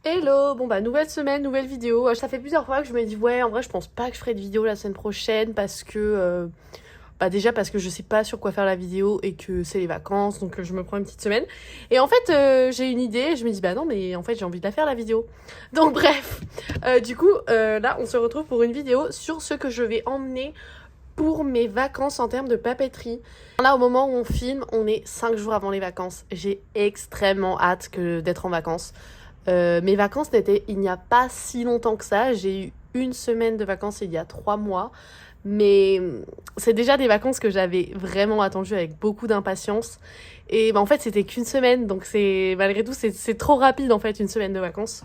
Hello, bon bah nouvelle semaine, nouvelle vidéo. Ça fait plusieurs fois que je me dis ouais en vrai je pense pas que je ferai de vidéo la semaine prochaine parce que bah déjà parce que je sais pas sur quoi faire la vidéo et que c'est les vacances donc je me prends une petite semaine. Et en fait j'ai une idée, je me dis bah non mais en fait j'ai envie de la faire la vidéo. Donc bref, là on se retrouve pour une vidéo sur ce que je vais emmener pour mes vacances en termes de papeterie. Là, au moment où on filme, on est 5 jours avant les vacances. J'ai extrêmement hâte d'être en vacances. Mes vacances n'étaient il n'y a pas si longtemps que ça. J'ai eu une semaine de vacances il y a 3 mois. Mais c'est déjà des vacances que j'avais vraiment attendues avec beaucoup d'impatience. Et bah, en fait, c'était qu'une semaine. Donc malgré tout, c'est trop rapide en fait, une semaine de vacances.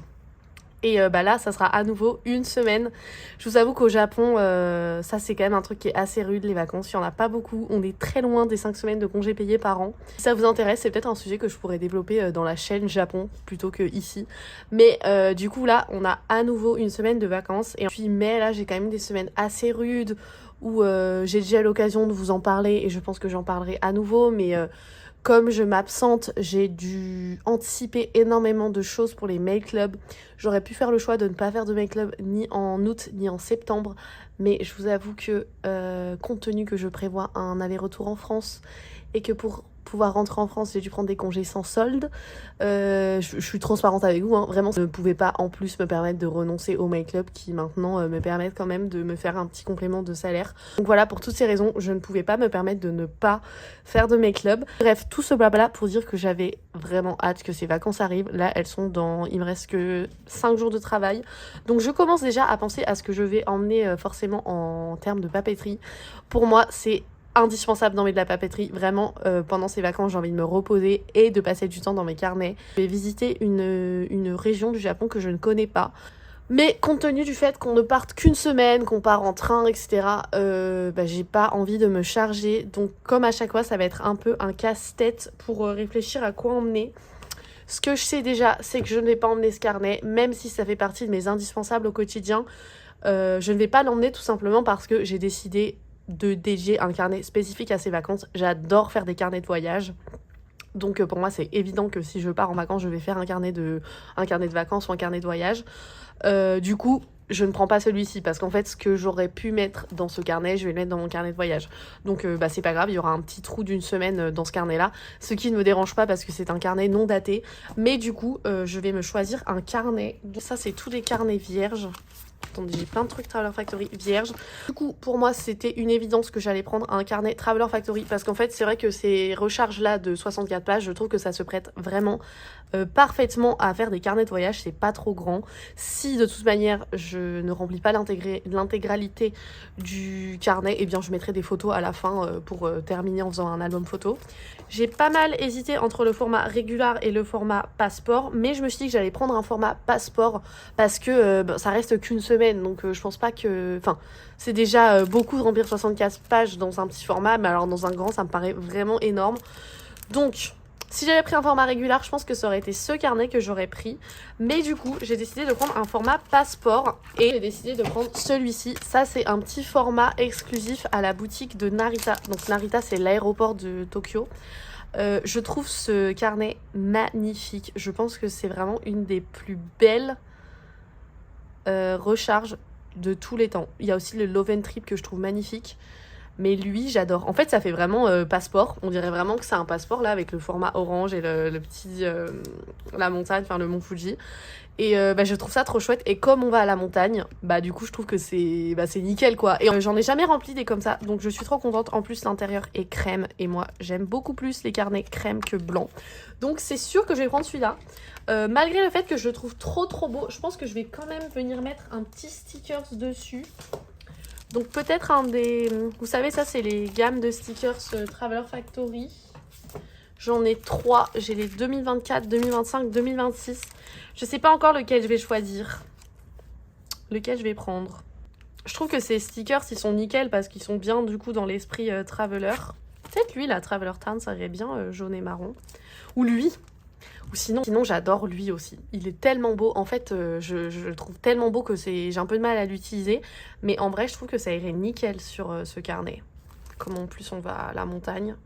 Et bah là, ça sera à nouveau une semaine. Je vous avoue qu'au Japon, ça c'est quand même un truc qui est assez rude, les vacances. Il n'y en a pas beaucoup. On est très loin des 5 semaines de congés payés par an. Si ça vous intéresse, c'est peut-être un sujet que je pourrais développer dans la chaîne Japon plutôt que ici. Mais du coup, là, on a à nouveau une semaine de vacances. Et puis mai, là, j'ai quand même des semaines assez rudes où j'ai déjà eu l'occasion de vous en parler. Et je pense que j'en parlerai à nouveau. Mais comme je m'absente, j'ai dû anticiper énormément de choses pour les mail clubs. J'aurais pu faire le choix de ne pas faire de mail club ni en août ni en septembre. Mais je vous avoue que compte tenu que je prévois un aller-retour en France et que pour pouvoir rentrer en France, j'ai dû prendre des congés sans solde. Je suis transparente avec vous, hein. Vraiment, je ne pouvais pas en plus me permettre de renoncer au mail club qui maintenant me permettent quand même de me faire un petit complément de salaire. Donc voilà, pour toutes ces raisons, je ne pouvais pas me permettre de ne pas faire de mail club. Bref, tout ce blabla pour dire que j'avais vraiment hâte que ces vacances arrivent. Là, elles sont dans... Il me reste que 5 jours de travail. Donc je commence déjà à penser à ce que je vais emmener forcément en termes de papeterie. Pour moi, c'est indispensable d'emmener de la papeterie. Vraiment, pendant ces vacances, j'ai envie de me reposer et de passer du temps dans mes carnets. Je vais visiter une région du Japon que je ne connais pas. Mais compte tenu du fait qu'on ne parte qu'une semaine, qu'on part en train, etc., j'ai pas envie de me charger. Donc comme à chaque fois, ça va être un peu un casse-tête pour réfléchir à quoi emmener. Ce que je sais déjà, c'est que je ne vais pas emmener ce carnet, même si ça fait partie de mes indispensables au quotidien. Je ne vais pas l'emmener tout simplement parce que j'ai décidé de dédier un carnet spécifique à ces vacances. J'adore faire des carnets de voyage. Donc pour moi, c'est évident que si je pars en vacances, je vais faire un carnet de vacances ou un carnet de voyage. Du coup, je ne prends pas celui-ci parce qu'en fait, ce que j'aurais pu mettre dans ce carnet, je vais le mettre dans mon carnet de voyage. Donc c'est pas grave, il y aura un petit trou d'une semaine dans ce carnet-là. Ce qui ne me dérange pas parce que c'est un carnet non daté. Mais du coup, je vais me choisir un carnet. Donc ça, c'est tous des carnets vierges. Attendez, j'ai plein de trucs Traveler Factory vierge. Du coup, pour moi, c'était une évidence que j'allais prendre un carnet Traveler Factory parce qu'en fait, c'est vrai que ces recharges-là de 64 pages, je trouve que ça se prête vraiment parfaitement à faire des carnets de voyage. C'est pas trop grand. Si de toute manière, je ne remplis pas l'intégralité du carnet, eh bien, je mettrai des photos à la fin pour terminer en faisant un album photo. J'ai pas mal hésité entre le format régular et le format passeport, mais je me suis dit que j'allais prendre un format passeport parce que ça reste qu'une semaine, donc je pense pas que... Enfin, c'est déjà beaucoup de remplir 64 pages dans un petit format, mais alors dans un grand, ça me paraît vraiment énorme. Donc, si j'avais pris un format régulier, je pense que ça aurait été ce carnet que j'aurais pris. Mais du coup, j'ai décidé de prendre un format passeport et j'ai décidé de prendre celui-ci. Ça, c'est un petit format exclusif à la boutique de Narita. Donc Narita, c'est l'aéroport de Tokyo. Je trouve ce carnet magnifique. Je pense que c'est vraiment une des plus belles recharges de tous les temps. Il y a aussi le Love and Trip que je trouve magnifique. Mais lui, j'adore. En fait, ça fait vraiment passeport. On dirait vraiment que c'est un passeport, là, avec le format orange et le petit... la montagne, enfin le mont Fuji. Et je trouve ça trop chouette. Et comme on va à la montagne, du coup, je trouve que c'est nickel, quoi. Et j'en ai jamais rempli des comme ça. Donc, je suis trop contente. En plus, l'intérieur est crème. Et moi, j'aime beaucoup plus les carnets crème que blanc. Donc, c'est sûr que je vais prendre celui-là. Malgré le fait que je le trouve trop beau, je pense que je vais quand même venir mettre un petit stickers dessus. Donc peut-être un des... Vous savez, ça c'est les gammes de stickers Traveler Factory. J'en ai 3. J'ai les 2024, 2025, 2026. Je sais pas encore lequel je vais choisir. Lequel je vais prendre. Je trouve que ces stickers, ils sont nickel parce qu'ils sont bien du coup dans l'esprit Traveler. Peut-être lui, la Traveler Town, ça irait bien jaune et marron. Ou lui. Ou sinon j'adore lui aussi. Il est tellement beau. En fait, je le trouve tellement beau que j'ai un peu de mal à l'utiliser. Mais en vrai, je trouve que ça irait nickel sur ce carnet. Comme en plus on va à la montagne.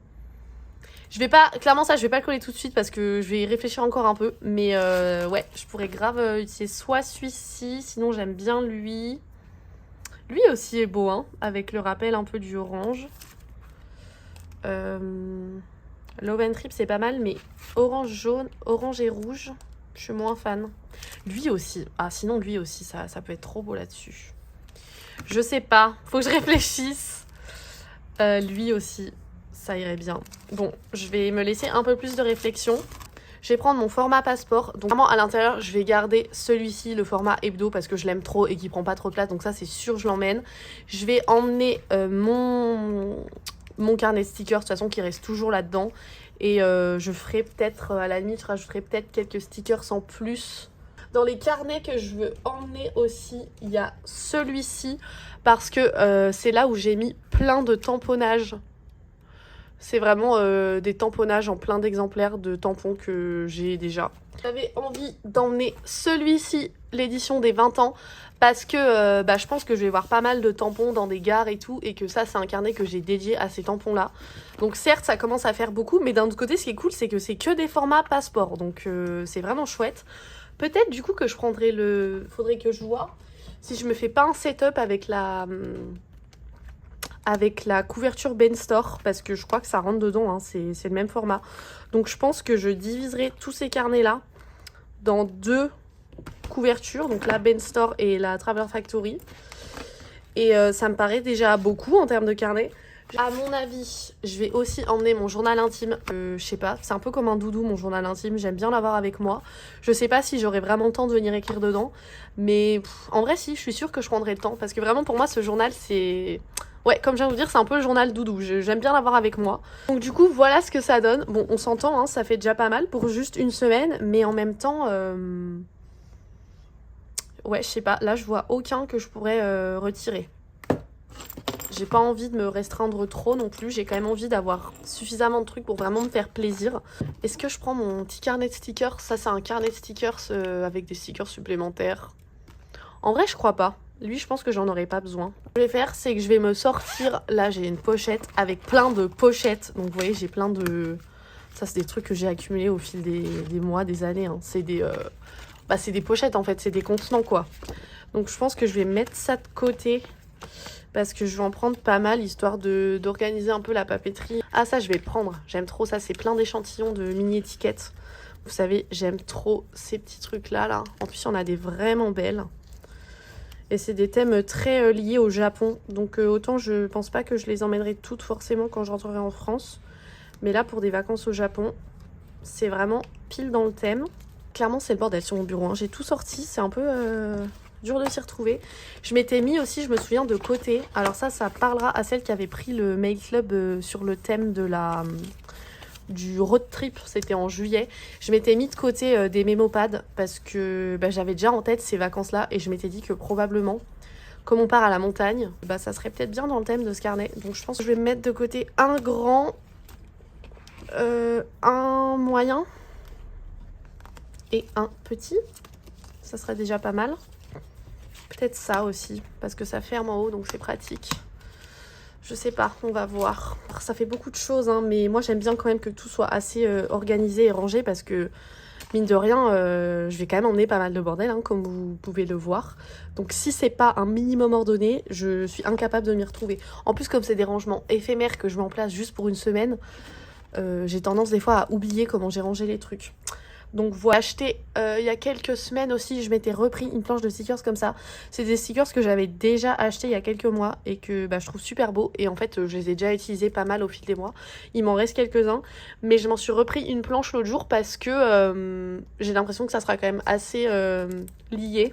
Je vais pas, clairement ça je vais pas le coller tout de suite parce que je vais y réfléchir encore un peu. Mais ouais, je pourrais grave utiliser soit celui-ci, sinon j'aime bien lui. Lui aussi est beau, hein, avec le rappel un peu du orange. Love and Trip c'est pas mal, mais orange, jaune, orange et rouge, je suis moins fan. Lui aussi, ah sinon lui aussi ça peut être trop beau là-dessus. Je sais pas, faut que je réfléchisse. Lui aussi, ça irait bien. Bon, je vais me laisser un peu plus de réflexion. Je vais prendre mon format passeport. Donc vraiment à l'intérieur, je vais garder celui-ci, le format hebdo, parce que je l'aime trop et qu'il prend pas trop de place. Donc ça, c'est sûr, je l'emmène. Je vais emmener mon carnet de stickers, de toute façon, qui reste toujours là-dedans. Et je ferai peut-être, à la limite, je rajouterai peut-être quelques stickers en plus. Dans les carnets que je veux emmener aussi, il y a celui-ci. Parce que c'est là où j'ai mis plein de tamponnages. C'est vraiment des tamponnages en plein d'exemplaires de tampons que j'ai déjà. J'avais envie d'emmener celui-ci, l'édition des 20 ans, parce que je pense que je vais voir pas mal de tampons dans des gares et tout, et que ça c'est un carnet que j'ai dédié à ces tampons-là. Donc certes ça commence à faire beaucoup, mais d'un autre côté ce qui est cool c'est que c'est que des formats passeport, donc c'est vraiment chouette. Peut-être du coup que je prendrai faudrait que je vois si je me fais pas un setup avec la couverture Ben Store, parce que je crois que ça rentre dedans, hein, c'est le même format. Donc je pense que je diviserai tous ces carnets-là dans 2 couvertures, donc la Ben Store et la Traveler Factory. Et ça me paraît déjà beaucoup en termes de carnet. À mon avis, je vais aussi emmener mon journal intime. Je sais pas, c'est un peu comme un doudou mon journal intime, j'aime bien l'avoir avec moi. Je sais pas si j'aurai vraiment le temps de venir écrire dedans, mais en vrai si, je suis sûre que je prendrai le temps. Parce que vraiment pour moi ce journal c'est... Ouais, comme je viens de vous dire, c'est un peu le journal doudou, j'aime bien l'avoir avec moi. Donc du coup, voilà ce que ça donne. Bon, on s'entend, hein, ça fait déjà pas mal pour juste une semaine, mais en même temps... Ouais, je sais pas, là je vois aucun que je pourrais retirer. J'ai pas envie de me restreindre trop non plus, j'ai quand même envie d'avoir suffisamment de trucs pour vraiment me faire plaisir. Est-ce que je prends mon petit carnet de stickers? Ça c'est un carnet de stickers avec des stickers supplémentaires. En vrai je crois pas. Lui je pense que j'en aurais pas besoin. Ce que je vais faire c'est que je vais me sortir, là j'ai une pochette avec plein de pochettes. Donc vous voyez j'ai plein de... Ça c'est des trucs que j'ai accumulés au fil des mois, des années. Hein. C'est des... c'est des pochettes en fait, c'est des contenants quoi. Donc je pense que je vais mettre ça de côté. Parce que je vais en prendre pas mal, histoire d'organiser un peu la papeterie. Ah ça je vais le prendre, j'aime trop ça, c'est plein d'échantillons de mini-étiquettes. Vous savez, j'aime trop ces petits trucs là. En plus il y en a des vraiment belles. Et c'est des thèmes très liés au Japon. Donc autant je pense pas que je les emmènerai toutes forcément quand je rentrerai en France. Mais là pour des vacances au Japon, c'est vraiment pile dans le thème. Clairement c'est le bordel sur mon bureau, hein. J'ai tout sorti, c'est un peu... dur de s'y retrouver. Je m'étais mis aussi, je me souviens, de côté. Alors ça parlera à celle qui avait pris le mail club sur le thème du road trip. C'était en juillet. Je m'étais mis de côté des mémopads parce que j'avais déjà en tête ces vacances-là et je m'étais dit que probablement, comme on part à la montagne, ça serait peut-être bien dans le thème de ce carnet. Donc je pense que je vais mettre de côté un grand, un moyen et un petit. Ça serait déjà pas mal. Peut-être ça aussi, parce que ça ferme en haut, donc c'est pratique. Je sais pas, on va voir. Ça fait beaucoup de choses, hein, mais moi j'aime bien quand même que tout soit assez organisé et rangé, parce que, mine de rien, je vais quand même emmener pas mal de bordel, hein, comme vous pouvez le voir. Donc si c'est pas un minimum ordonné, je suis incapable de m'y retrouver. En plus, comme c'est des rangements éphémères que je mets en place juste pour une semaine, j'ai tendance des fois à oublier comment j'ai rangé les trucs. Donc voilà, acheté il y a quelques semaines aussi, je m'étais repris une planche de stickers comme ça. C'est des stickers que j'avais déjà acheté il y a quelques mois et que je trouve super beaux. Et en fait, je les ai déjà utilisés pas mal au fil des mois. Il m'en reste quelques-uns. Mais je m'en suis repris une planche l'autre jour parce que j'ai l'impression que ça sera quand même assez lié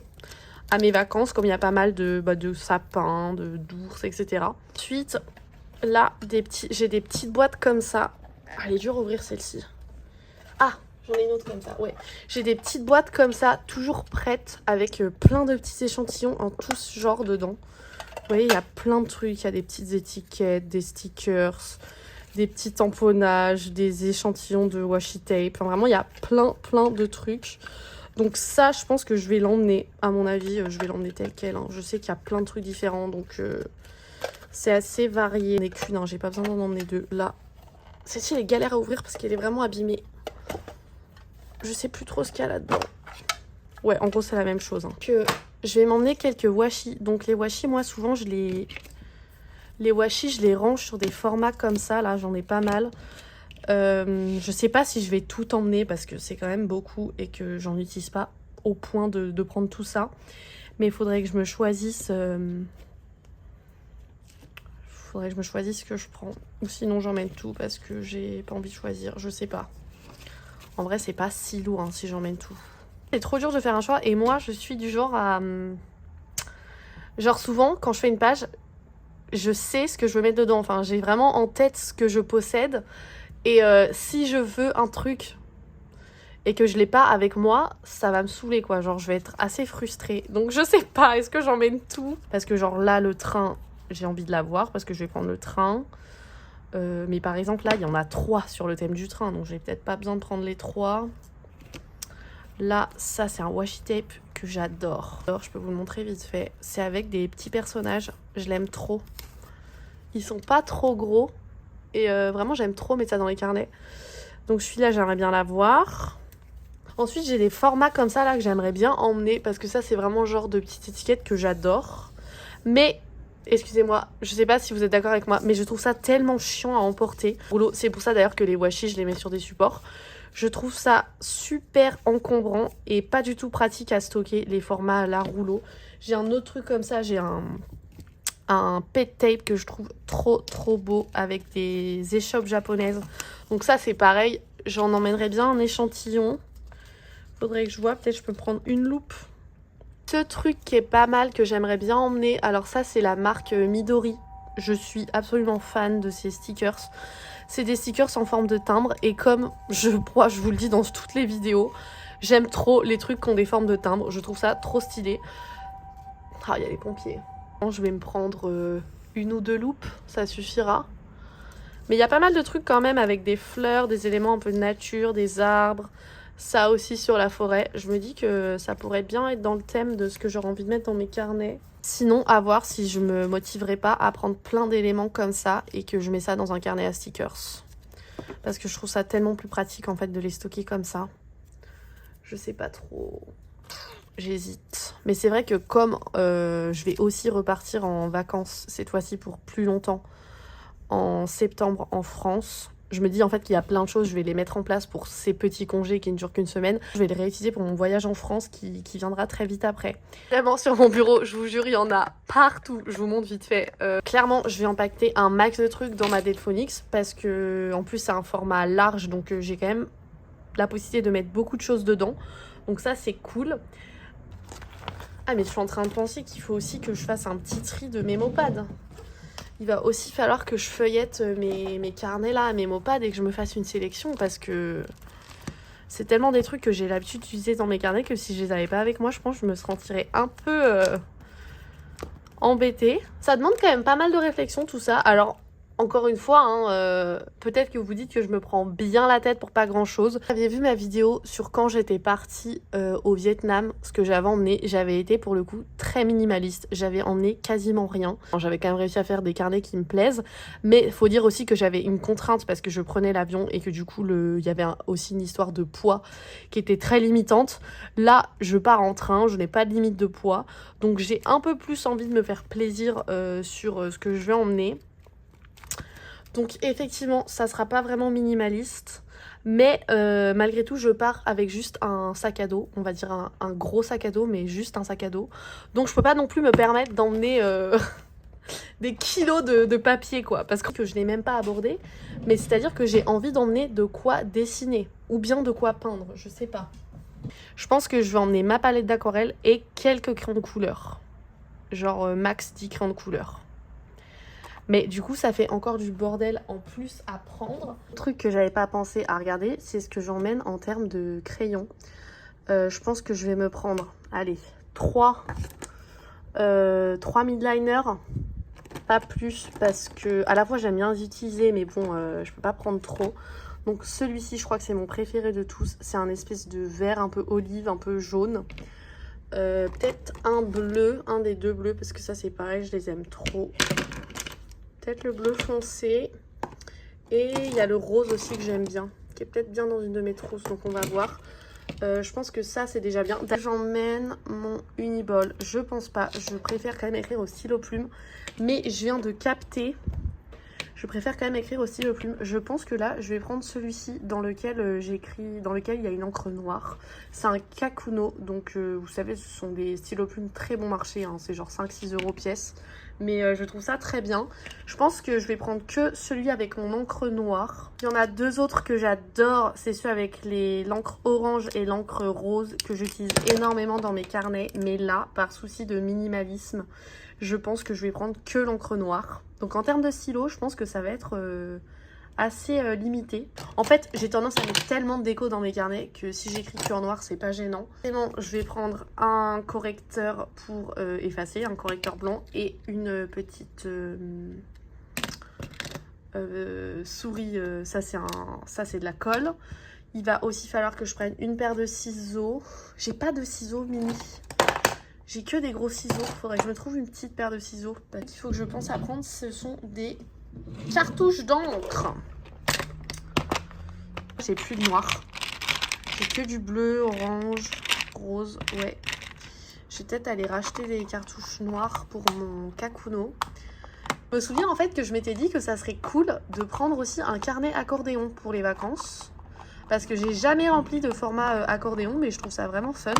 à mes vacances. Comme il y a pas mal de sapins, d'ours, etc. Ensuite, là, j'ai des petites boîtes comme ça. Ah, elle est dure à ouvrir celle-ci. Ah! J'en ai une autre comme ça, ouais. J'ai des petites boîtes comme ça, toujours prêtes, avec plein de petits échantillons en tous genres dedans. Vous voyez, il y a plein de trucs. Il y a des petites étiquettes, des stickers, des petits tamponnages, des échantillons de washi tape. Enfin, vraiment, il y a plein de trucs. Donc ça, je pense que je vais l'emmener. À mon avis, je vais l'emmener tel quel. Hein. Je sais qu'il y a plein de trucs différents, donc c'est assez varié. J'en ai qu'une, hein. J'ai pas besoin d'en emmener deux. Là, Celle-ci, elle est galère à ouvrir parce qu'elle est vraiment abîmée. Je sais plus trop ce qu'il y a là-dedans. Ouais, en gros, c'est la même chose. Hein. Je vais m'emmener quelques washi. Donc, les washi, moi, souvent, les washi, je les range sur des formats comme ça. Là, j'en ai pas mal. Je sais pas si je vais tout emmener parce que c'est quand même beaucoup et que j'en utilise pas au point de prendre tout ça. Mais il faudrait que je me choisisse... faudrait que je me choisisse ce que je prends. Ou sinon, j'emmène tout parce que j'ai pas envie de choisir. Je sais pas. En vrai, c'est pas si lourd hein, si j'emmène tout. C'est trop dur de faire un choix et moi je suis du genre à... Genre souvent quand je fais une page, je sais ce que je veux mettre dedans. Enfin j'ai vraiment en tête ce que je possède et si je veux un truc et que je l'ai pas avec moi, ça va me saouler quoi. Genre je vais être assez frustrée. Donc je sais pas, est-ce que j'emmène tout? Parce que genre là le train, j'ai envie de l'avoir parce que je vais prendre le train. Mais par exemple là il y en a 3 sur le thème du train donc j'ai peut-être pas besoin de prendre les 3. Là, ça c'est un washi tape que j'adore. Alors, je peux vous le montrer vite fait. C'est avec des petits personnages. Je l'aime trop. Ils sont pas trop gros. Et vraiment, j'aime trop mettre ça dans les carnets. Donc celui-là, j'aimerais bien l'avoir. Ensuite, j'ai des formats comme ça là que j'aimerais bien emmener. Parce que ça, c'est vraiment le genre de petite étiquette que j'adore. Mais, excusez-moi, je sais pas si vous êtes d'accord avec moi. Mais je trouve ça tellement chiant à emporter. C'est pour ça d'ailleurs que les washi, je les mets sur des supports. Je trouve ça super encombrant et pas du tout pratique à stocker les formats à la rouleau. J'ai un autre truc comme ça, j'ai un pet tape que je trouve trop beau avec des échoppes japonaises. Donc ça c'est pareil, j'en emmènerais bien un échantillon. Faudrait que je vois, peut-être je peux prendre une loupe. Ce truc qui est pas mal que j'aimerais bien emmener, alors ça c'est la marque Midori. Je suis absolument fan de ces stickers. C'est des stickers en forme de timbre et comme je vous le dis dans toutes les vidéos, j'aime trop les trucs qui ont des formes de timbre. Je trouve ça trop stylé. Ah, il y a les pompiers. Je vais me prendre une ou 2 loupes, ça suffira. Mais il y a pas mal de trucs quand même avec des fleurs, des éléments un peu de nature, des arbres. Ça aussi sur la forêt. Je me dis que ça pourrait bien être dans le thème de ce que j'aurais envie de mettre dans mes carnets. Sinon, à voir si je me motiverai pas à prendre plein d'éléments comme ça et que je mets ça dans un carnet à stickers. Parce que je trouve ça tellement plus pratique en fait de les stocker comme ça. Je sais pas trop. J'hésite. Mais c'est vrai que comme je vais aussi repartir en vacances cette fois-ci pour plus longtemps en septembre en France, je me dis en fait qu'il y a plein de choses, je vais les mettre en place pour ces petits congés qui ne durent qu'une semaine. Je vais les réutiliser pour mon voyage en France qui viendra très vite après. Vraiment sur mon bureau, je vous jure, il y en a partout. Je vous montre vite fait. Clairement, je vais empaqueter un max de trucs dans ma Delphonix parce que en plus c'est un format large, donc j'ai quand même la possibilité de mettre beaucoup de choses dedans. Donc ça c'est cool. Ah mais je suis en train de penser qu'il faut aussi que je fasse un petit tri de mémopads. Il va aussi falloir que je feuillette mes carnets là, mes mopads et que je me fasse une sélection parce que c'est tellement des trucs que j'ai l'habitude d'utiliser dans mes carnets que si je les avais pas avec moi, je pense que je me sentirais un peu embêtée. Ça demande quand même pas mal de réflexion tout ça. Alors encore une fois, hein, peut-être que vous dites que je me prends bien la tête pour pas grand chose. Vous aviez vu ma vidéo sur quand j'étais partie au Vietnam, ce que j'avais emmené. J'avais été pour le coup très minimaliste. J'avais emmené quasiment rien. J'avais quand même réussi à faire des carnets qui me plaisent. Mais faut dire aussi que j'avais une contrainte parce que je prenais l'avion et que du coup il y avait aussi une histoire de poids qui était très limitante. Là, je pars en train, je n'ai pas de limite de poids. Donc j'ai un peu plus envie de me faire plaisir sur ce que je vais emmener. Donc effectivement, ça sera pas vraiment minimaliste, mais malgré tout, je pars avec juste un sac à dos, on va dire un gros sac à dos, mais juste un sac à dos. Donc je peux pas non plus me permettre d'emmener des kilos de papier, quoi, parce que je n'ai même pas abordé, mais c'est-à-dire que j'ai envie d'emmener de quoi dessiner, ou bien de quoi peindre, je sais pas. Je pense que je vais emmener ma palette d'aquarelle et quelques crayons de couleur, genre max 10 crayons de couleur. Mais du coup, ça fait encore du bordel en plus à prendre. Le truc que j'avais pas pensé à regarder, c'est ce que j'emmène en termes de crayons. Je pense que je vais me prendre, allez, 3 midliners, pas plus, parce que à la fois j'aime bien les utiliser, mais bon, je peux pas prendre trop. Donc celui-ci, je crois que c'est mon préféré de tous. C'est un espèce de vert un peu olive, un peu jaune. Peut-être un bleu, un des 2 bleus, parce que ça c'est pareil, je les aime trop. Peut-être le bleu foncé. Et il y a le rose aussi que j'aime bien, qui est peut-être bien dans une de mes trousses, donc on va voir. Je pense que ça c'est déjà bien. J'emmène mon Uniball, je pense pas, je préfère quand même écrire au stylo plume. Mais je viens de capter, je préfère quand même écrire au stylo plume. Je pense que là je vais prendre celui-ci dans lequel j'écris, dans lequel il y a une encre noire. C'est un Kakuno, donc vous savez ce sont des stylos plumes très bon marché, hein. C'est genre 5-6 € pièce. Mais je trouve ça très bien. Je pense que je vais prendre que celui avec mon encre noire. Il y en a deux autres que j'adore. C'est ceux avec l'encre orange et l'encre rose que j'utilise énormément dans mes carnets. Mais là, par souci de minimalisme, je pense que je vais prendre que l'encre noire. Donc en termes de stylo, je pense que ça va être assez limité. En fait, j'ai tendance à mettre tellement de déco dans mes carnets que si j'écris que en noir, c'est pas gênant. Vraiment, je vais prendre un correcteur pour effacer, un correcteur blanc et une petite souris. Ça, c'est de la colle. Il va aussi falloir que je prenne une paire de ciseaux. J'ai pas de ciseaux mini. J'ai que des gros ciseaux. Faudrait que je me trouve une petite paire de ciseaux. Il faut que je pense à prendre, ce sont des cartouches d'encre. J'ai plus de noir. J'ai que du bleu, orange, rose. Ouais. Je vais peut-être aller racheter des cartouches noires pour mon Kakuno. Je me souviens en fait que je m'étais dit que ça serait cool de prendre aussi un carnet accordéon pour les vacances. Parce que j'ai jamais rempli de format accordéon, mais je trouve ça vraiment fun.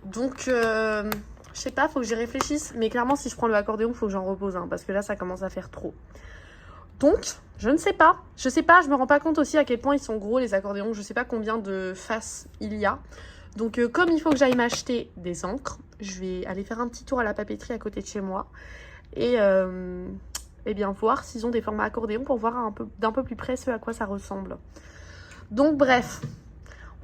Donc, je sais pas, faut que j'y réfléchisse. Mais clairement, si je prends le accordéon, faut que j'en repose un. Parce que là, ça commence à faire trop. Donc, je ne sais pas. Je sais pas, je me rends pas compte aussi à quel point ils sont gros, les accordéons. Je sais pas combien de faces il y a. Donc, comme il faut que j'aille m'acheter des encres, je vais aller faire un petit tour à la papeterie à côté de chez moi. Et bien, voir s'ils ont des formats accordéons pour voir d'un peu plus près ce à quoi ça ressemble. Donc, bref.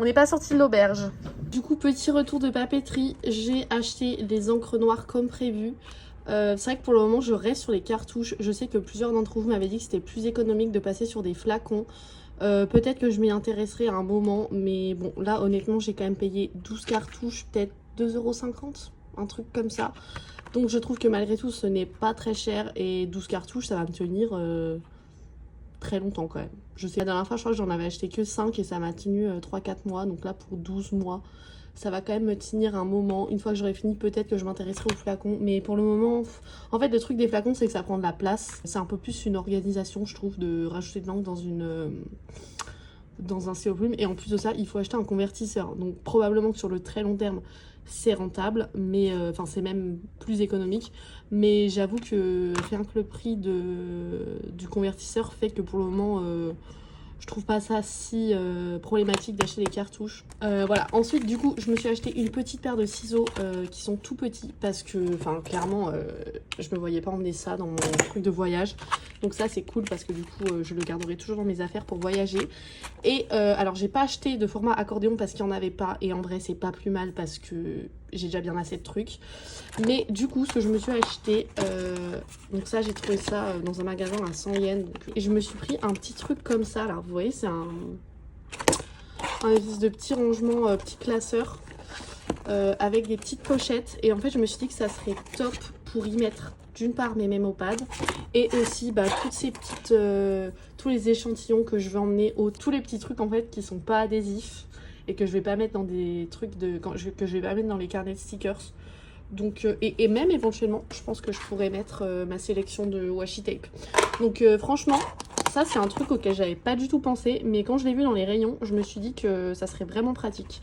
On n'est pas sorti de l'auberge. Du coup, petit retour de papeterie. J'ai acheté des encres noires comme prévu. C'est vrai que pour le moment, je reste sur les cartouches. Je sais que plusieurs d'entre vous m'avaient dit que c'était plus économique de passer sur des flacons. Peut-être que je m'y intéresserai à un moment. Mais bon, là, honnêtement, j'ai quand même payé 12 cartouches, peut-être 2,50 €, un truc comme ça. Donc, je trouve que malgré tout, ce n'est pas très cher. Et 12 cartouches, ça va me tenir très longtemps quand même. Je sais, la dernière fois, je crois que j'en avais acheté que 5 et ça m'a tenu 3-4 mois. Donc là, pour 12 mois, ça va quand même me tenir un moment. Une fois que j'aurai fini, peut-être que je m'intéresserai aux flacons. Mais pour le moment, en fait, le truc des flacons, c'est que ça prend de la place. C'est un peu plus une organisation, je trouve, de rajouter de l'encre dans un stylo plume. Et en plus de ça, il faut acheter un convertisseur. Donc probablement que sur le très long terme, c'est rentable, mais enfin c'est même plus économique. Mais j'avoue que rien que le prix du convertisseur fait que pour le moment, je trouve pas ça si problématique d'acheter des cartouches. Voilà, ensuite du coup je me suis acheté une petite paire de ciseaux qui sont tout petits parce que enfin clairement je me voyais pas emmener ça dans mon truc de voyage. Donc ça c'est cool parce que du coup je le garderai toujours dans mes affaires pour voyager. Et alors j'ai pas acheté de format accordéon parce qu'il y en avait pas et en vrai c'est pas plus mal parce que j'ai déjà bien assez de trucs. Mais du coup ce que je me suis acheté, donc ça j'ai trouvé ça dans un magasin à 100 yens. Et je me suis pris un petit truc comme ça là, vous voyez c'est un espèce de petit rangement, petit classeur avec des petites pochettes. Et en fait je me suis dit que ça serait top pour y mettre d'une part mes mémopads et aussi bah, toutes ces petites, tous les échantillons que je vais emmener, tous les petits trucs en fait qui sont pas adhésifs et que je vais pas mettre dans des trucs que je vais pas mettre dans les carnets de stickers. Donc, et même éventuellement, je pense que je pourrais mettre ma sélection de washi tape. Donc franchement, ça c'est un truc auquel j'avais pas du tout pensé, mais quand je l'ai vu dans les rayons, je me suis dit que ça serait vraiment pratique.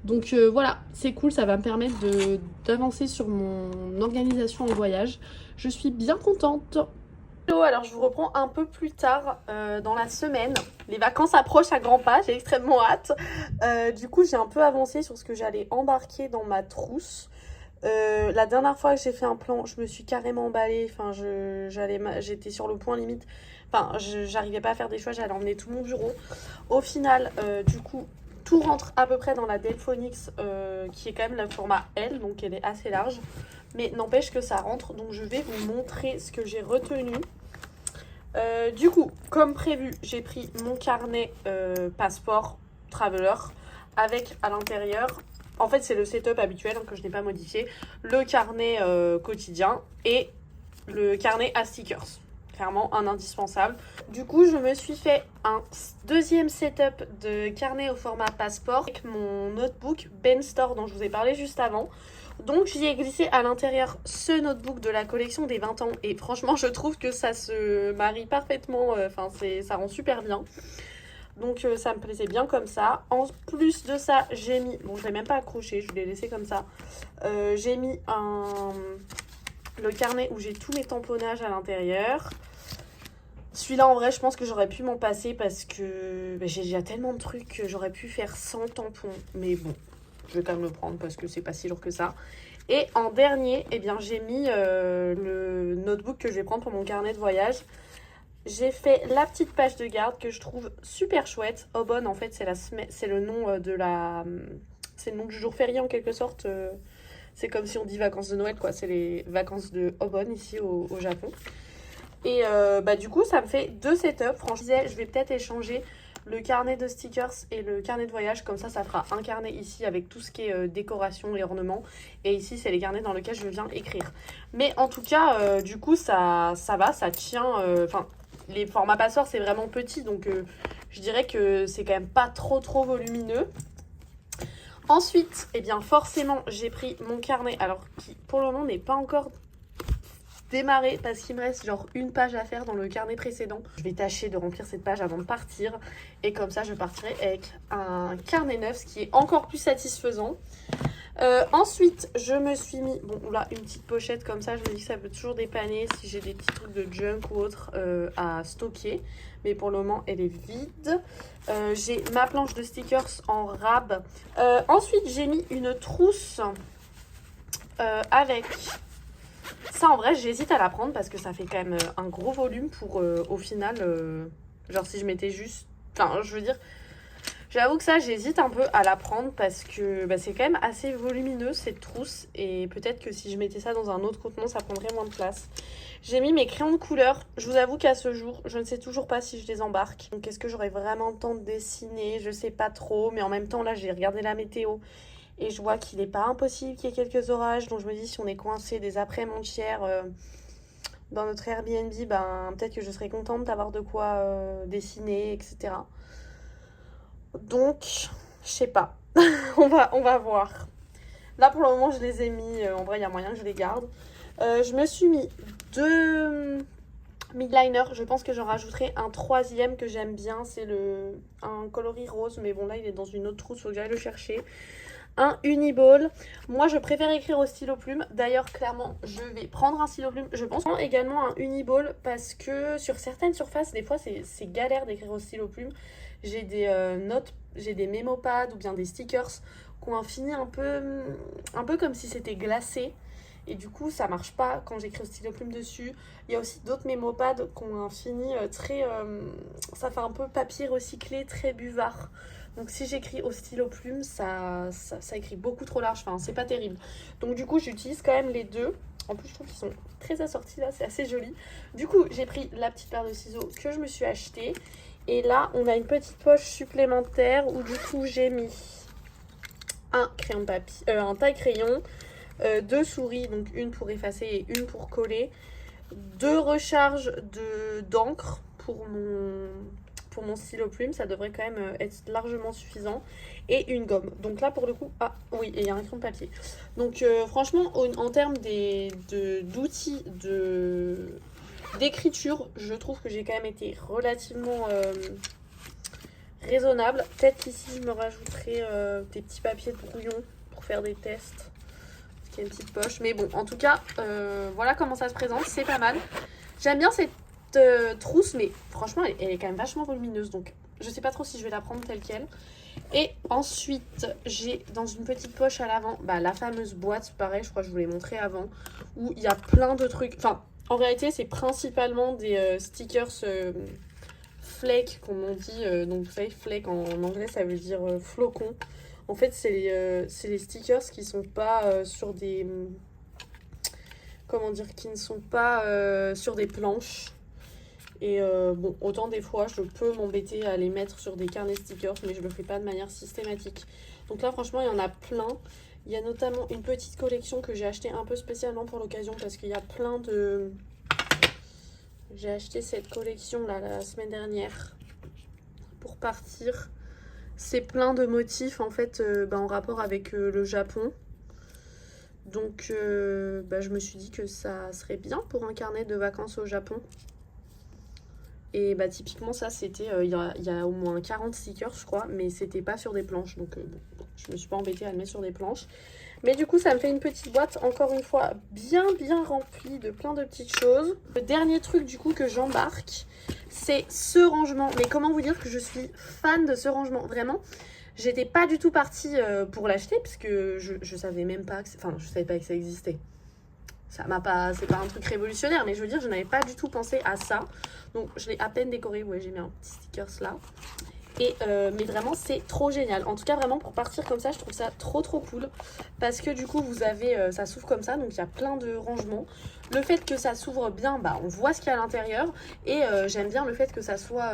Donc voilà, c'est cool, ça va me permettre d'avancer sur mon organisation en voyage. Je suis bien contente. Hello, alors je vous reprends un peu plus tard dans la semaine. Les vacances approchent à grands pas, j'ai extrêmement hâte. Du coup, j'ai un peu avancé sur ce que j'allais embarquer dans ma trousse. La dernière fois que j'ai fait un plan, je me suis carrément emballée. Enfin, j'étais sur le point limite. Enfin, j'arrivais pas à faire des choix, j'allais emmener tout mon bureau. Au final, du coup, tout rentre à peu près dans la Delphonix, qui est quand même le format L, donc elle est assez large. Mais n'empêche que ça rentre, donc je vais vous montrer ce que j'ai retenu. Du coup, comme prévu, j'ai pris mon carnet passeport Traveler avec à l'intérieur, en fait c'est le setup habituel hein, que je n'ai pas modifié, le carnet quotidien et le carnet à stickers. clairement un indispensable. Du coup, je me suis fait un deuxième setup de carnet au format passeport avec mon notebook Ben Store dont je vous ai parlé juste avant. Donc j'y ai glissé à l'intérieur ce notebook de la collection des 20 ans et franchement je trouve que ça se marie parfaitement, ça rend super bien. Donc ça me plaisait bien comme ça. En plus de ça, j'ai mis, bon je l'ai même pas accroché, je l'ai laissé comme ça. J'ai mis le carnet où j'ai tous mes tamponnages à l'intérieur. Celui-là, en vrai, je pense que j'aurais pu m'en passer parce que j'ai déjà tellement de trucs que j'aurais pu faire sans tampon. Mais bon, je vais quand même le prendre parce que c'est pas si lourd que ça. Et en dernier, eh bien, j'ai mis le notebook que je vais prendre pour mon carnet de voyage. J'ai fait la petite page de garde que je trouve super chouette. Aubonne, en fait, c'est le nom c'est le nom du jour férié en quelque sorte. C'est comme si on dit vacances de Noël, quoi. C'est les vacances de Aubonne ici au Japon. Et du coup, ça me fait 2 setups. Franchement, je vais peut-être échanger le carnet de stickers et le carnet de voyage. Comme ça fera un carnet ici avec tout ce qui est décoration et ornements. Et ici, c'est les carnets dans lesquels je viens écrire. Mais en tout cas, du coup, ça va, ça tient. Les formats passeurs, c'est vraiment petit. Donc, je dirais que c'est quand même pas trop volumineux. Ensuite, eh bien forcément, j'ai pris mon carnet, alors qui pour le moment n'est pas encore démarré parce qu'il me reste genre une page à faire dans le carnet précédent. Je vais tâcher de remplir cette page avant de partir et comme ça je partirai avec un carnet neuf, ce qui est encore plus satisfaisant. Ensuite, je me suis mis, bon là, une petite pochette comme ça, je me dis que ça peut toujours dépanner si j'ai des petits trucs de junk ou autre à stocker. Mais pour le moment, elle est vide. J'ai ma planche de stickers en rab. Ensuite, j'ai mis une trousse avec... Ça, en vrai, j'hésite à la prendre parce que ça fait quand même un gros volume pour, au final, genre si je mettais juste... Enfin, je veux dire... J'avoue que ça, j'hésite un peu à la prendre parce que c'est quand même assez volumineux cette trousse. Et peut-être que si je mettais ça dans un autre contenant, ça prendrait moins de place. J'ai mis mes crayons de couleur. Je vous avoue qu'à ce jour, je ne sais toujours pas si je les embarque. Donc est-ce que j'aurai vraiment le temps de dessiner? Je sais pas trop. Mais en même temps, là, j'ai regardé la météo. Et je vois qu'il n'est pas impossible qu'il y ait quelques orages. Donc je me dis, si on est coincé des après-midi entières dans notre Airbnb, peut-être que je serais contente d'avoir de quoi dessiner, etc. Donc, je sais pas. on va voir. Là, pour le moment, je les ai mis. En vrai, il y a moyen que je les garde. Je me suis mis 2 midliners. Je pense que j'en rajouterai un 3e que j'aime bien. C'est un coloris rose. Mais bon, là, il est dans une autre trousse. Faut que j'aille le chercher. Un Uniball. Moi, je préfère écrire au stylo plume. D'ailleurs, clairement, je vais prendre un stylo plume. Je pense également un Uniball parce que sur certaines surfaces, des fois, c'est galère d'écrire au stylo plume. J'ai des notes, j'ai des mémopads ou bien des stickers qui ont un fini un peu comme si c'était glacé. Et du coup, ça marche pas quand j'écris au stylo plume dessus. Il y a aussi d'autres mémopads qui ont un fini très... ça fait un peu papier recyclé, très buvard. Donc si j'écris au stylo plume, ça écrit beaucoup trop large. Enfin, c'est pas terrible. Donc du coup, j'utilise quand même les deux. En plus, je trouve qu'ils sont très assortis là. C'est assez joli. Du coup, j'ai pris la petite paire de ciseaux que je me suis achetée. Et là, on a une petite poche supplémentaire où du coup, j'ai mis un crayon de papier, un taille-crayon, 2 souris, donc une pour effacer et une pour coller, 2 recharges d'encre pour mon stylo plume, ça devrait quand même être largement suffisant, et une gomme. Donc là, pour le coup, ah oui, et il y a un crayon de papier. Donc franchement, en termes d'outils d'écriture, je trouve que j'ai quand même été relativement raisonnable. Peut-être qu'ici je me rajouterai des petits papiers de brouillon pour faire des tests, parce qu'il y a une petite poche. Mais bon, en tout cas, voilà comment ça se présente, c'est pas mal. J'aime bien cette trousse, mais franchement elle est quand même vachement volumineuse, donc je sais pas trop si je vais la prendre telle quelle. Et ensuite, j'ai dans une petite poche à l'avant la fameuse boîte, pareil, je crois que je vous l'ai montré avant, où il y a plein de trucs. Enfin, en réalité, c'est principalement des stickers flake, comme on dit. Donc, vous savez, flake en anglais, ça veut dire flocon. En fait, c'est les stickers qui sont pas sur des... comment dire, qui ne sont pas sur des planches. Et bon, autant des fois, je peux m'embêter à les mettre sur des carnets stickers, mais je le fais pas de manière systématique. Donc là, franchement, il y en a plein. Il y a notamment une petite collection que j'ai achetée un peu spécialement pour l'occasion, parce qu'il y a plein de... J'ai acheté cette collection là la semaine dernière pour partir. C'est plein de motifs en fait en rapport avec le Japon. Donc je me suis dit que ça serait bien pour un carnet de vacances au Japon. Et typiquement ça c'était, il y a au moins 40 stickers je crois, mais c'était pas sur des planches. Donc je me suis pas embêtée à le mettre sur des planches. Mais du coup ça me fait une petite boîte, encore une fois, bien remplie de plein de petites choses. Le dernier truc du coup que j'embarque, c'est ce rangement. Mais comment vous dire que je suis fan de ce rangement, vraiment. J'étais pas du tout partie pour l'acheter, parce que je savais même pas que... Enfin, je savais pas que ça existait. Ça m'a pas... C'est pas un truc révolutionnaire, mais je veux dire, je n'avais pas du tout pensé à ça. Donc, je l'ai à peine décoré. Ouais, j'ai mis un petit stickers là. Et mais vraiment c'est trop génial. En tout cas vraiment pour partir comme ça je trouve ça trop cool. Parce que du coup vous avez ça s'ouvre comme ça, donc il y a plein de rangements. Le fait que ça s'ouvre bien, on voit ce qu'il y a à l'intérieur. Et j'aime bien le fait que ça soit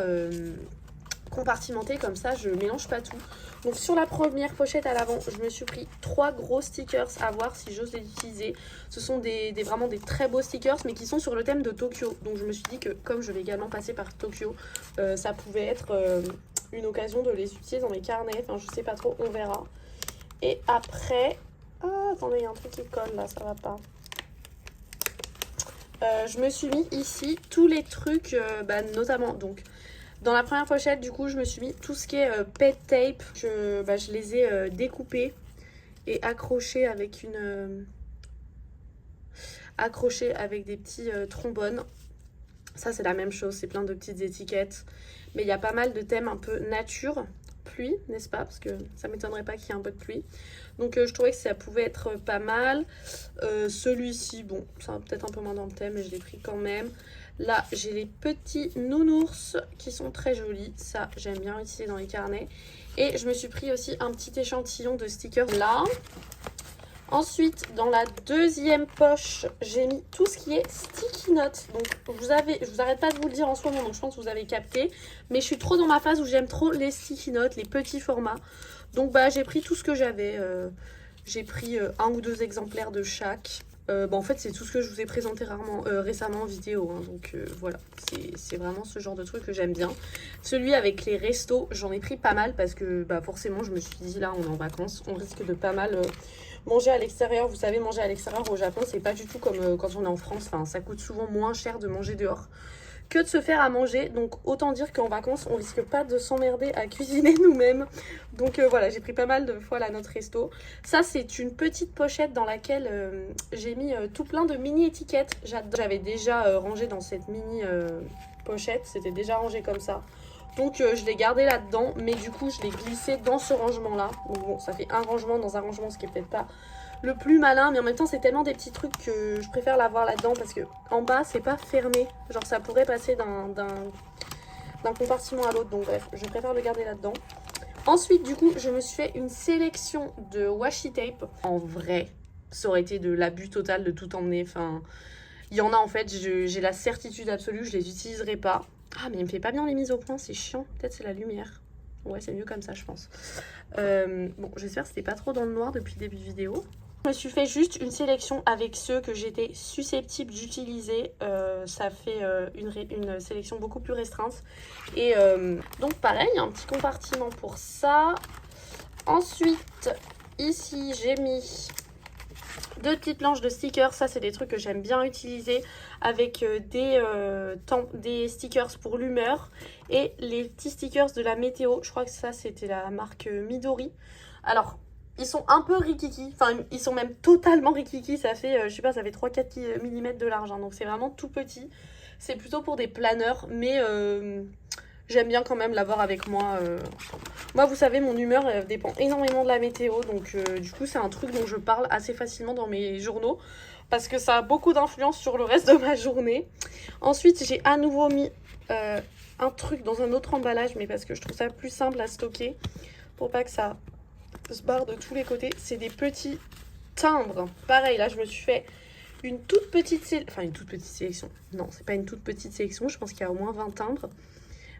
compartimenté comme ça, je mélange pas tout. Donc sur la première pochette à l'avant je me suis pris 3 gros stickers à voir si j'ose les utiliser. Ce sont vraiment des très beaux stickers mais qui sont sur le thème de Tokyo. Donc je me suis dit que comme je vais également passer par Tokyo, ça pouvait être une occasion de les utiliser dans mes carnets. Enfin je sais pas trop, on verra. Et après, attendez, il y a un truc qui colle là, ça va pas. Je me suis mis ici tous les trucs, notamment donc dans la première pochette du coup je me suis mis tout ce qui est pet tape. Je les ai découpés et accrochés avec des petits trombones. Ça c'est la même chose, c'est plein de petites étiquettes. Mais il y a pas mal de thèmes un peu nature, pluie, n'est-ce pas? Parce que ça m'étonnerait pas qu'il y ait un peu de pluie. Donc je trouvais que ça pouvait être pas mal. Celui-ci, bon, ça va peut-être un peu moins dans le thème, mais je l'ai pris quand même. Là, j'ai les petits nounours qui sont très jolis. Ça, j'aime bien utiliser dans les carnets. Et je me suis pris aussi un petit échantillon de stickers là. Ensuite, dans la deuxième poche, j'ai mis tout ce qui est sticky notes. Donc, je vous arrête pas de vous le dire en ce moment, donc je pense que vous avez capté. Mais je suis trop dans ma phase où j'aime trop les sticky notes, les petits formats. Donc, j'ai pris tout ce que j'avais. J'ai pris 1 ou 2 exemplaires de chaque. En fait, c'est tout ce que je vous ai présenté récemment en vidéo. Hein, donc, voilà, c'est vraiment ce genre de truc que j'aime bien. Celui avec les restos, j'en ai pris pas mal parce que forcément, je me suis dit, là, on est en vacances, on risque de pas mal... manger à l'extérieur, vous savez, manger à l'extérieur au Japon, c'est pas du tout comme quand on est en France. Enfin, ça coûte souvent moins cher de manger dehors que de se faire à manger. Donc, autant dire qu'en vacances, on risque pas de s'emmerder à cuisiner nous-mêmes. Donc, voilà, j'ai pris pas mal de fois la note resto. Ça, c'est une petite pochette dans laquelle j'ai mis tout plein de mini-étiquettes. J'avais déjà rangé dans cette mini-pochette. C'était déjà rangé comme ça. Donc je l'ai gardé là-dedans, mais du coup je l'ai glissé dans ce rangement-là. Donc bon, ça fait un rangement dans un rangement, ce qui est peut-être pas le plus malin, mais en même temps c'est tellement des petits trucs que je préfère l'avoir là-dedans parce que en bas c'est pas fermé. Genre ça pourrait passer d'un compartiment à l'autre, donc bref, je préfère le garder là-dedans. Ensuite du coup je me suis fait une sélection de washi tape. En vrai, ça aurait été de l'abus total de tout emmener. Enfin, il y en a en fait, j'ai la certitude absolue, je les utiliserai pas. Ah, mais il me fait pas bien les mises au point, c'est chiant. Peut-être c'est la lumière. Ouais, c'est mieux comme ça, je pense. Bon, j'espère que c'était pas trop dans le noir depuis le début de vidéo. Je me suis fait juste une sélection avec ceux que j'étais susceptible d'utiliser. Ça fait une sélection beaucoup plus restreinte. Et donc, pareil, un petit compartiment pour ça. Ensuite, ici, j'ai mis 2 petites planches de stickers. Ça, c'est des trucs que j'aime bien utiliser avec des stickers pour l'humeur et les petits stickers de la météo. Je crois que ça, c'était la marque Midori. Alors, ils sont un peu rikiki. Enfin, ils sont même totalement rikiki. Ça fait, je sais pas, ça fait 3-4 mm de large. Hein, donc, c'est vraiment tout petit. C'est plutôt pour des planeurs, mais... j'aime bien quand même l'avoir avec moi. Moi, vous savez, mon humeur dépend énormément de la météo. Donc, du coup, c'est un truc dont je parle assez facilement dans mes journaux. Parce que ça a beaucoup d'influence sur le reste de ma journée. Ensuite, j'ai à nouveau mis un truc dans un autre emballage. Mais parce que je trouve ça plus simple à stocker. Pour pas que ça se barre de tous les côtés. C'est des petits timbres. Pareil, là, je me suis fait... une toute petite sélection. Non, c'est pas une toute petite sélection. Je pense qu'il y a au moins 20 timbres.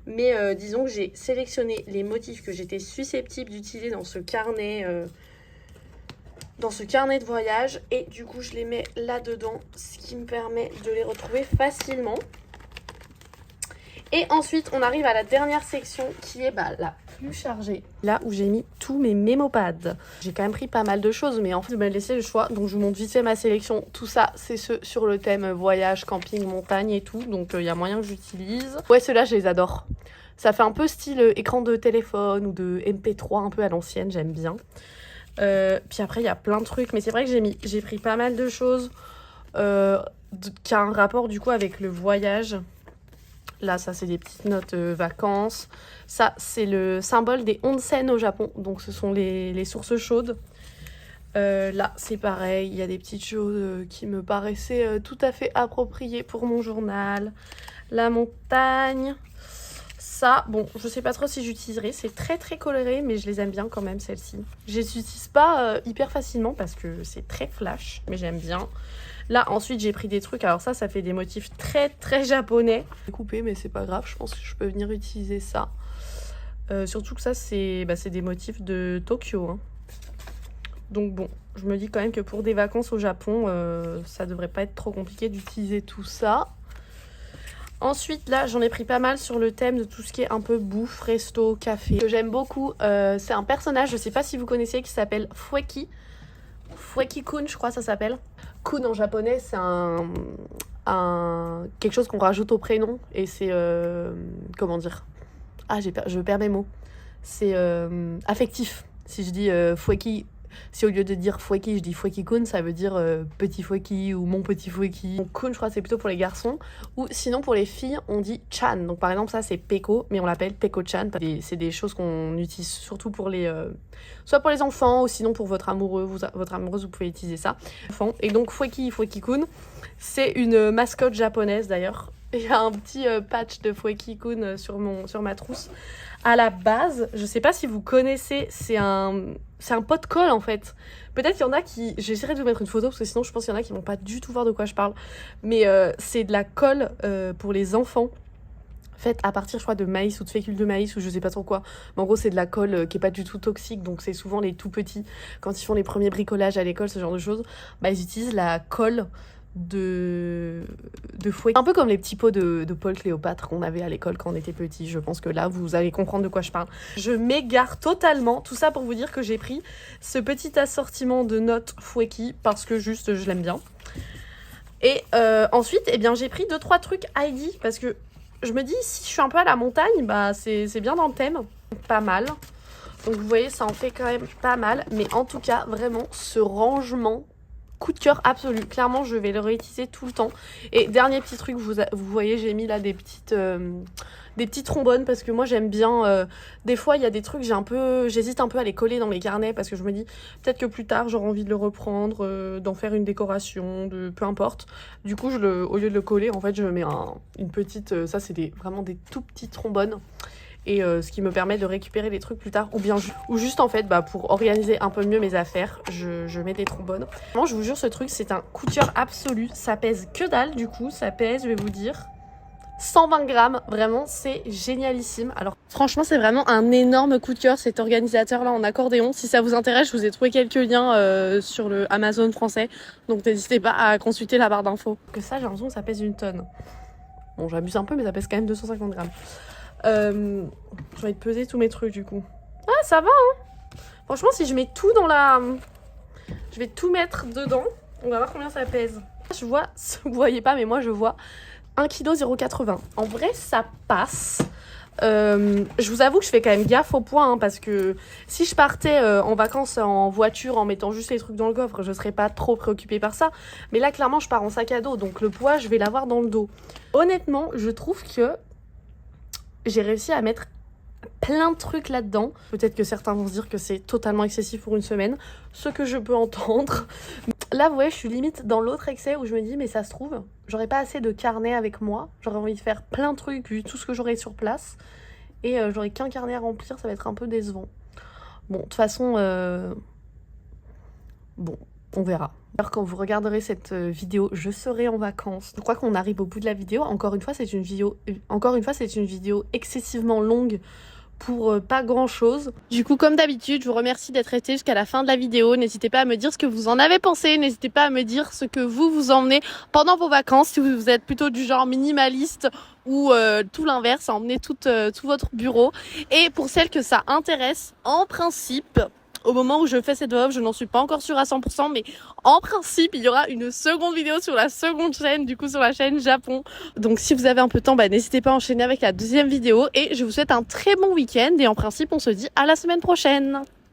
Mais disons que j'ai sélectionné les motifs que j'étais susceptible d'utiliser dans ce carnet de voyage. Et du coup, je les mets là-dedans, ce qui me permet de les retrouver facilement. Et ensuite, on arrive à la dernière section qui est la plus chargée. Là où j'ai mis tous mes mémopads. J'ai quand même pris pas mal de choses, mais en fait, je me laissais le choix. Donc, je vous montre vite fait ma sélection. Tout ça, c'est ceux sur le thème voyage, camping, montagne et tout. Donc, il y a moyen que j'utilise. Ouais, ceux-là, je les adore. Ça fait un peu style écran de téléphone ou de MP3 un peu à l'ancienne, j'aime bien. Puis après, il y a plein de trucs. Mais c'est vrai que j'ai pris pas mal de choses qui a un rapport du coup avec le voyage. Là, ça, c'est des petites notes vacances. Ça, c'est le symbole des onsen au Japon. Donc, ce sont les sources chaudes. Là, c'est pareil. Il y a des petites choses qui me paraissaient tout à fait appropriées pour mon journal. La montagne. Ça, bon, je sais pas trop si j'utiliserai. C'est très, très coloré, mais je les aime bien quand même, celles-ci. Je les utilise pas hyper facilement parce que c'est très flash, mais j'aime bien. Là, ensuite, j'ai pris des trucs. Alors ça fait des motifs très, très japonais. J'ai coupé, mais c'est pas grave. Je pense que je peux venir utiliser ça. Surtout que ça, c'est des motifs de Tokyo. Hein. Donc bon, je me dis quand même que pour des vacances au Japon, ça devrait pas être trop compliqué d'utiliser tout ça. Ensuite, là, j'en ai pris pas mal sur le thème de tout ce qui est un peu bouffe, resto, café. Que j'aime beaucoup, c'est un personnage, je sais pas si vous connaissez, qui s'appelle Fueki. Fueki-kun, je crois ça s'appelle. Kun en japonais, c'est quelque chose qu'on rajoute au prénom. Et c'est... comment dire? Ah, je perds mes mots. C'est affectif. Si je dis Fueki... Si au lieu de dire Fueki, je dis Fueki-kun, ça veut dire petit Fueki ou mon petit Fueki. Donc kun, je crois, c'est plutôt pour les garçons. Ou sinon, pour les filles, on dit chan. Donc par exemple, ça, c'est Peko, mais on l'appelle Peko-chan. C'est des choses qu'on utilise surtout pour les... soit pour les enfants, ou sinon pour votre amoureux. Votre amoureuse, vous pouvez utiliser ça. Et donc Fueki, Fueki-kun, c'est une mascotte japonaise d'ailleurs. Il y a un petit patch de Fueki-kun sur ma trousse. À la base, je sais pas si vous connaissez, c'est un pot de colle en fait. Peut-être qu'il y en a qui... J'essaierai de vous mettre une photo parce que sinon je pense qu'il y en a qui vont pas du tout voir de quoi je parle. Mais c'est de la colle pour les enfants. Faite à partir, je crois, de maïs ou de fécule de maïs ou je sais pas trop quoi. Mais en gros, c'est de la colle qui est pas du tout toxique. Donc c'est souvent les tout petits, quand ils font les premiers bricolages à l'école, ce genre de choses, ils utilisent la colle de fouet. Un peu comme les petits pots de Paul Cléopâtre qu'on avait à l'école quand on était petit. Je pense que là, vous allez comprendre de quoi je parle. Je m'égare totalement. Tout ça pour vous dire que j'ai pris ce petit assortiment de notes Fueki parce que juste, je l'aime bien. Et ensuite, eh bien, j'ai pris 2-3 trucs Heidi parce que je me dis, si je suis un peu à la montagne, c'est bien dans le thème. Pas mal. Donc, vous voyez, ça en fait quand même pas mal. Mais en tout cas, vraiment, ce rangement... coup de cœur absolu. Clairement, je vais le réutiliser tout le temps. Et dernier petit truc, vous voyez, j'ai mis là des petites trombones parce que moi, j'aime bien... des fois, il y a des trucs, j'hésite un peu à les coller dans mes carnets parce que je me dis, peut-être que plus tard, j'aurai envie de le reprendre, d'en faire une décoration, peu importe. Du coup, au lieu de le coller, en fait, je mets une petite... ça, c'est vraiment des tout petits trombones. Et ce qui me permet de récupérer les trucs plus tard ou juste en fait pour organiser un peu mieux mes affaires je mets des trombones. Vraiment, je vous jure, ce truc c'est un coup de cœur absolu. Ça pèse que dalle, du coup ça pèse, je vais vous dire, 120 grammes. Vraiment, c'est génialissime. Alors franchement, c'est vraiment un énorme coup de cœur, cet organisateur là en accordéon. Si ça vous intéresse, je vous ai trouvé quelques liens sur le Amazon français, donc n'hésitez pas à consulter la barre d'infos. Que ça, j'ai l'impression que ça pèse une tonne. Bon, j'abuse un peu, mais ça pèse quand même 250 grammes. Je vais te peser tous mes trucs du coup. Ah, ça va, hein. Franchement, si je mets tout dans la... Je vais tout mettre dedans. On va voir combien ça pèse. Je vois, vous voyez pas, mais moi je vois 1,080 kg. En vrai, ça passe. Je vous avoue que je fais quand même gaffe au poids, hein, parce que si je partais en vacances en voiture en mettant juste les trucs dans le coffre, je serais pas trop préoccupée par ça. Mais là, clairement, je pars en sac à dos, donc le poids, je vais l'avoir dans le dos. Honnêtement, je trouve que j'ai réussi à mettre plein de trucs là-dedans. Peut-être que certains vont se dire que c'est totalement excessif pour une semaine, ce que je peux entendre. Là, vous voyez, je suis limite dans l'autre excès où je me dis, mais ça se trouve, j'aurais pas assez de carnet avec moi. J'aurais envie de faire plein de trucs, vu tout ce que j'aurai sur place. Et j'aurais qu'un carnet à remplir, ça va être un peu décevant. Bon, de toute façon, bon, on verra. Alors quand vous regarderez cette vidéo, je serai en vacances. Je crois qu'on arrive au bout de la vidéo. Encore une fois, c'est une vidéo excessivement longue pour pas grand chose. Du coup, comme d'habitude, je vous remercie d'être resté jusqu'à la fin de la vidéo. N'hésitez pas à me dire ce que vous en avez pensé. N'hésitez pas à me dire ce que vous emmenez pendant vos vacances. Si vous êtes plutôt du genre minimaliste ou tout l'inverse, à emmener tout votre bureau. Et pour celles que ça intéresse, en principe, au moment où je fais cette voix off, je n'en suis pas encore sûre à 100%, mais en principe, il y aura une seconde vidéo sur la seconde chaîne, du coup sur la chaîne Japon. Donc si vous avez un peu de temps, n'hésitez pas à enchaîner avec la deuxième vidéo. Et je vous souhaite un très bon week-end et en principe, on se dit à la semaine prochaine.